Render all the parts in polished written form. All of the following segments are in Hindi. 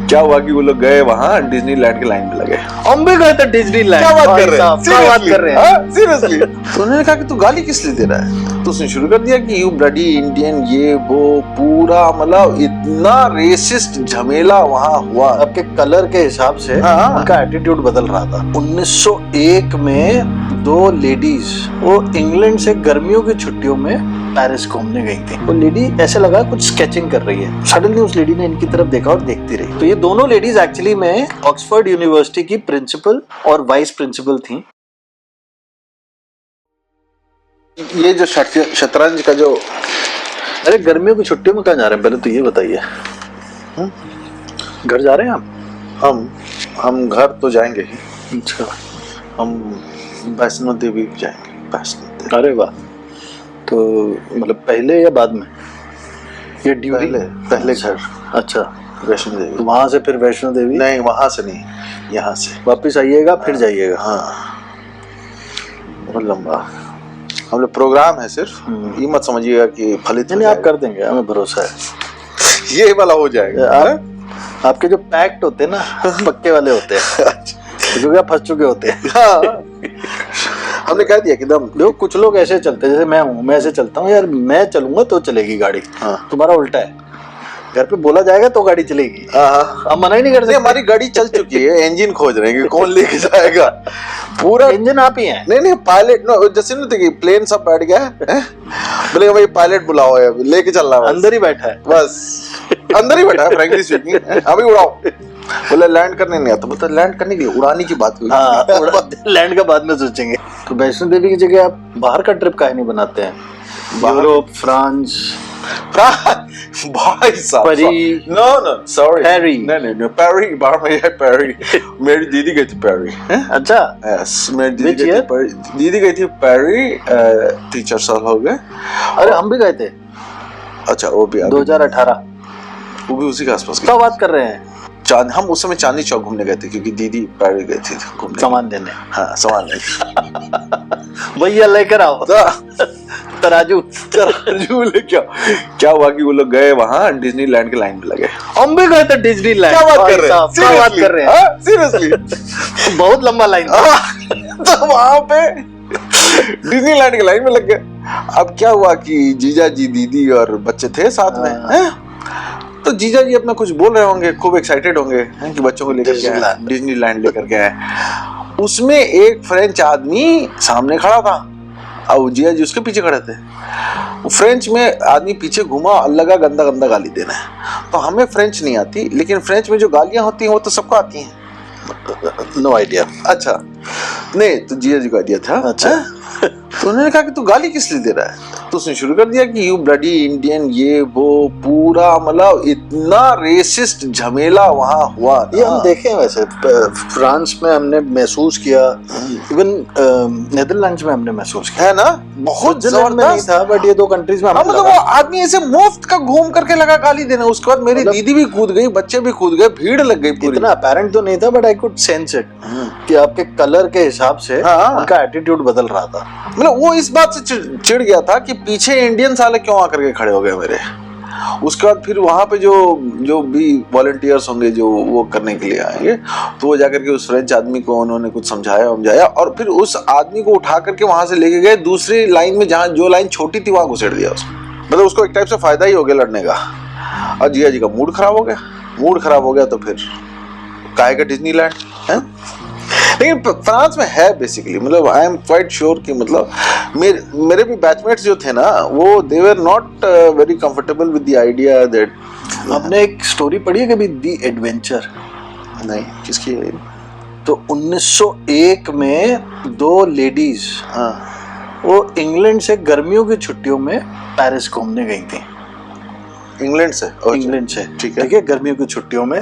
क्या हुआ कि वो लोग गए वहाँ डिज्नीलैंड के लाइन में लगे। हम भी गए थे डिज्नीलैंड। क्या बात कर रहे हैं? क्या बात कर रहे हैं? सीरियसली? तो उन्होंने कहा कि तू गाली किस लिए दे रहा है, तो उसने शुरू कर दिया कि यू ब्लडी इंडियन, ये वो पूरा मतलब इतना रेसिस्ट झमेला वहाँ हुआ। आपके कलर के हिसाब से उनका एटीट्यूड बदल रहा था। 1901 में 2 लेडीज वो इंग्लैंड से गर्मियों की छुट्टियों में पेरिस घूमने गई थी। वो लेडी ऐसे लगा कुछ स्केचिंग कर रही है। सडनली उस लेडी ने इनकी तरफ देखा और देखती रही। तो ये दोनों लेडीज एक्चुअली में ऑक्सफोर्ड यूनिवर्सिटी की प्रिंसिपल और वाइस प्रिंसिपल थी। ये जो शतरंज का जो, अरे गर्मियों की छुट्टियों में कहाँ जा रहे हैं पहले तो ये बताइए। घर जा रहे हैं आप? हम घर तो जाएंगे ही। अच्छा, हम वैष्णो देवी जाएंगे। वैष्णो देवी। अरे वाह। तो मतलब पहले या बाद में? ये ड्यूटी पहले घर। अच्छा, वैष्णो देवी। तो वहां से फिर वैष्णो देवी? नहीं, वहां से नहीं, यहाँ से वापिस आइएगा फिर जाइएगा? हाँ, बहुत लंबा हम लोग प्रोग्राम है। सिर्फ ये मत समझिएगा कि फलित नहीं, आप कर देंगे, हमें भरोसा है। ये वाला हो जाएगा। आपके जो पैक्ट होते हैं ना पक्के वाले होते हैं, जो आप फंस चुके होते हैं। हाँ। हमने कह दिया कि दम। देखो कुछ लोग ऐसे चलते हैं, जैसे मैं हूँ, मैं ऐसे चलता हूँ यार, मैं चलूंगा तो चलेगी गाड़ी। हाँ। तुम्हारा उल्टा है, घर पे बोला जाएगा तो गाड़ी चलेगी। हम मना ही नहीं कर सकते। हमारी गाड़ी चल चुकी है, इंजन खोज रहे हैं कि कौन लेके जाएगा। पूरा इंजन आप ही हैं। नहीं, पायलट नो, जैसे नहीं थे कि प्लेन सब बैठ गया है, बोले भाई पायलट बुलाओ है, लेके चल रहा है, अंदर ही बैठा है, बस अंदर ही बैठा है। फ्रैंकली स्पीकिंग, अभी उड़ाओ। बोले लैंड करने नहीं आता, बोलता लैंड करने के लिए, उड़ाने की बात हुई। लैंड का बाद में सोचेंगे। तो वैष्णो देवी की जगह आप बाहर का ट्रिप काहे नहीं बनाते हैं? यूरोप, फ्रांस, भाई साहब, पेरी। नो सॉरी, पेरी। नहीं, पेरी बाहर में है। पेरी मेरी दीदी गई थी पेरी। अच्छा, यस, मेरी दीदी गई थी पेरी। 3-4 साल हो गए। अरे हम भी गए थे। अच्छा, वो भी 2018, वो भी उसी के आसपास। क्या बात कर रहे हैं? हम उस समय चांदनी चौक घूमने गए थे, क्योंकि दीदी पेरी गई थी घूमने, सामान देने। हाँ, सामान लेने। भैया लेकर आओ तराजू लेके आओ। क्या हुआ कि वो लोग गए वहाँ डिज्नीलैंड के लाइन में लगे। हम भी गए थे डिज्नीलैंड। क्या बात कर रहे हैं? क्या बात कर रहे हैं? सीरियसली? बहुत लंबा लाइन था। तो वहाँ पे डिज्नीलैंड के लाइन में लग गए। अब क्या हुआ कि जीजा जी, दीदी और बच्चे थे साथ में, हैं? तो जीजा जी अपना कुछ बोल रहे होंगे, खूब एक्साइटेड होंगे कि बच्चों को लेकर गया, डिज्नीलैंड लेकर गया है। उसमें एक फ्रेंच आदमी सामने खड़ा था और जीजा जी उसके पीछे खड़े थे। फ्रेंच में आदमी पीछे घुमा, लगा गंदा गंदा गाली देना है। तो हमें फ्रेंच नहीं आती, लेकिन फ्रेंच में जो गालियां होती हैं वो तो सबको आती हैं। No idea. अच्छा, नहीं तो जीजा जी को आइडिया था। अच्छा। तो उन्होंने कहा कि तू गाली किस लिए दे रहा है, तो उसने शुरू कर दिया कि यू ब्लडी इंडियन, ये वो पूरा मतलब इतना रेसिस्ट झमेला वहाँ हुआ। ये हम देखे हैं वैसे, फ्रांस में हमने महसूस किया, इवन नेदरलैंड्स में हमने महसूस किया, है ना? बहुत जबरदस्त था, बट ये 2 कंट्रीज में मतलब वो आदमी ऐसे मुफ्त का घूम करके लगा गाली देना। उसके बाद मेरी दीदी भी कूद गई, बच्चे भी कूद गए, भीड़ लग गई पूरी। इतना अपेरेंट तो नहीं था, but I could sense it कि आपके कलर के हिसाब से उनका एटीट्यूड बदल रहा था। मतलब वो इस बात से चिढ़ गया था कि पीछे इंडियन साले क्यों आकर के खड़े हो गए मेरे। उसके बाद फिर वहां पे जो भी वॉलंटियर्स होंगे जो वो करने के लिए आएंगे, तो वो जाकर के उस फ्रेंच आदमी को उन्होंने कुछ समझाया और फिर उस आदमी को उठा करके वहां से लेके गए दूसरी लाइन में, जहां जो लाइन छोटी थी वहां घुसेड़ दिया उसको। मतलब उसको एक टाइप से फायदा ही हो गया लड़ने का। और जिया जी का मूड खराब हो गया। तो फिर काहे का डिज्नीलैंड है। लेकिन फ्रांस में है बेसिकली, मतलब आई एम क्वाइट श्योर कि मतलब मेरे भी बैचमेट्स जो थे ना, वो they were not very comfortable with the idea that. आपने एक स्टोरी पढ़ी है कभी, दी एडवेंचर? नहीं, किसकी है? तो 1901 में 2 लेडीज वो इंग्लैंड से गर्मियों की छुट्टियों में पेरिस घूमने गई थी। इंग्लैंड से? ठीक है, गर्मियों की छुट्टियों में।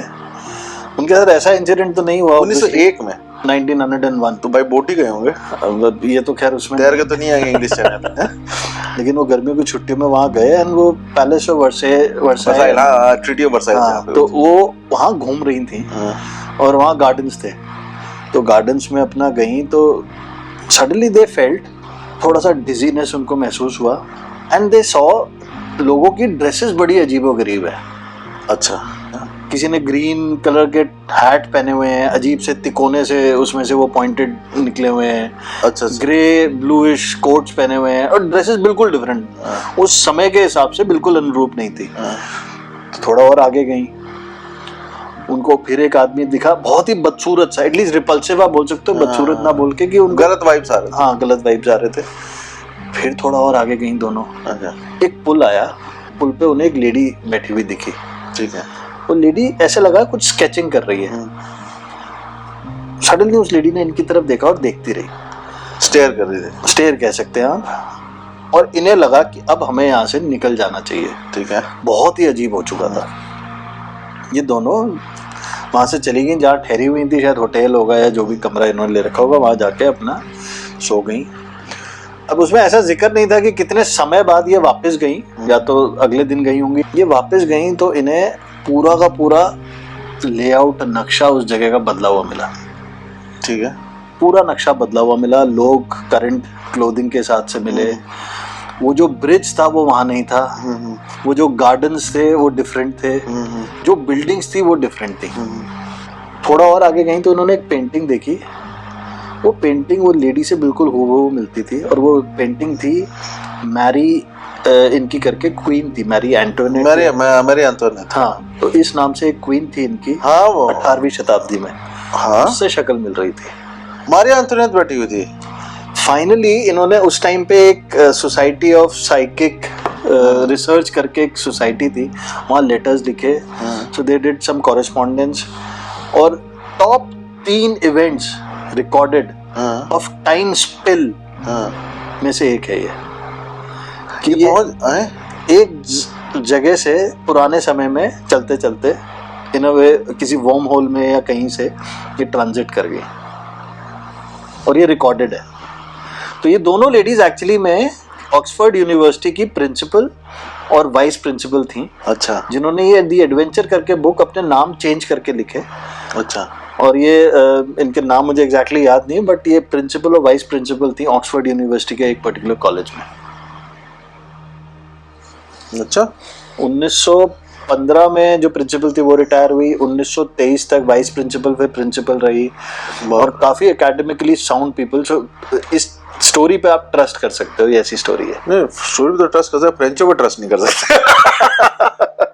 उनके साथ ऐसा इंसिडेंट तो नहीं हुआ 1901 में? 1901। तो भाई बोट ही गए होंगे। ये तो खैर उसमें तैर के तो नहीं आएंगे इंग्लिश चैनल में। लेकिन वो गर्मियों की छुट्टियों में वहाँ गए एंड वो palace of Versailles, treaty of Versailles, तो वो वहाँ घूम रही थी और वहाँ गार्डन्स थे। तो गार्डन्स में अपना गई तो सडनली दे फेल्ट, थोड़ा सा डिजीनेस उनको महसूस हुआ एंड दे सॉ लोगों की ड्रेसेस बड़ी अजीबोगरीब है। अच्छा। किसी ने ग्रीन कलर के हैट पहने हुए हैं, अजीब से तिकोने से उसमें से वो पॉइंटेड निकले हुए हैं। अच्छा। ग्रे ब्लूइश कोट्स पहने हुए हैं और ड्रेसेस बिल्कुल डिफरेंट, उस समय के हिसाब से बिल्कुल अनुरूप नहीं थी। तो थोड़ा और आगे गई, उनको फिर एक आदमी दिखा, बहुत ही बदसूरत सा, एटलीस्ट रिपल्सिव आप बोल सकते हो, बदसूरत ना बोल के कि उनको गलत वाइब्स आ रहे थे। हाँ, गलत वाइब्स आ रहे थे। फिर थोड़ा और आगे गई दोनों। अच्छा। एक पुल आया, पुल पे उन्हें एक लेडी बैठी हुई दिखी। ठीक है। वो लेडी ऐसे लगा कुछ स्केचिंग कर रही है। सडनली उस लेडी ने इनकी तरफ देखा और देखती रही, स्टेयर कर रही थी। स्टेयर कह सकते हैं आप। और इन्हें लगा कि अब हमें यहाँ से निकल जाना चाहिए। ठीक है। बहुत ही अजीब हो चुका था। ये दोनों वहां से चली गई जहाँ ठहरी हुई थी, शायद होटल होगा या जो भी कमरा इन्होंने ले रखा होगा, वहां जाके अपना सो गई। अब उसमें ऐसा जिक्र नहीं था कि कितने समय बाद ये वापस गई, या तो अगले दिन गई होंगी। ये वापस गई तो इन्हें पूरा का पूरा लेआउट, नक्शा उस जगह का बदला हुआ मिला। ठीक है। पूरा नक्शा बदला हुआ मिला, लोग करंट क्लोथिंग के साथ से मिले। वो जो ब्रिज था वो वहां नहीं था, वो जो गार्डन्स थे वो डिफरेंट थे, जो बिल्डिंग्स थी वो डिफरेंट थी। थोड़ा और आगे गई तो उन्होंने एक पेंटिंग देखी। वो पेंटिंग वो लेडी से बिल्कुल हूबहू मिलती थी, और वो पेंटिंग थी मैरी इनकी करके क्वीन थी, मैरी एंटोनेट। Mary Antoinette. हाँ, तो इस नाम से एक क्वीन थी इनकी। हाँ, वो 18वीं शताब्दी में। हाँ, उससे शक्ल मिल रही थी। मैरी एंटोनेट बैठी हुई थी। फाइनली इन्होंने उस टाइम पे एक सोसाइटी ऑफ साइकिक रिसर्च करके एक सोसाइटी थी, वहाँ लेटर्स लिखे। सो दे डिड सम कॉरेस्पॉन्डेंस, और top 3 events recorded of time spill में से एक है ये। कि ये एक जगह से पुराने समय में चलते चलते किसी वॉर्म होल में या कहीं से ये ट्रांजिट कर गई, और ये रिकॉर्डेड है। तो ये दोनों लेडीज एक्चुअली में ऑक्सफोर्ड यूनिवर्सिटी की प्रिंसिपल और वाइस प्रिंसिपल थी। अच्छा। जिन्होंने ये दी एडवेंचर करके बुक अपने नाम चेंज करके लिखे। अच्छा। और ये इनके नाम मुझे एग्जैक्टली याद नहीं, बट ये प्रिंसिपल और वाइस प्रिंसिपल थी ऑक्सफोर्ड यूनिवर्सिटी के एक पर्टिकुलर कॉलेज में। अच्छा। 1915 में जो प्रिंसिपल थी वो रिटायर हुई। 1923 तक वाइस प्रिंसिपल फिर प्रिंसिपल रही, और काफी एकेडमिकली साउंड पीपल। सो इस स्टोरी पे आप ट्रस्ट कर सकते हो, ये ऐसी स्टोरी है। नहीं, स्टोरी पे तो ट्रस्ट कर सकते, फ्रेंचों पे ट्रस्ट नहीं कर सकते।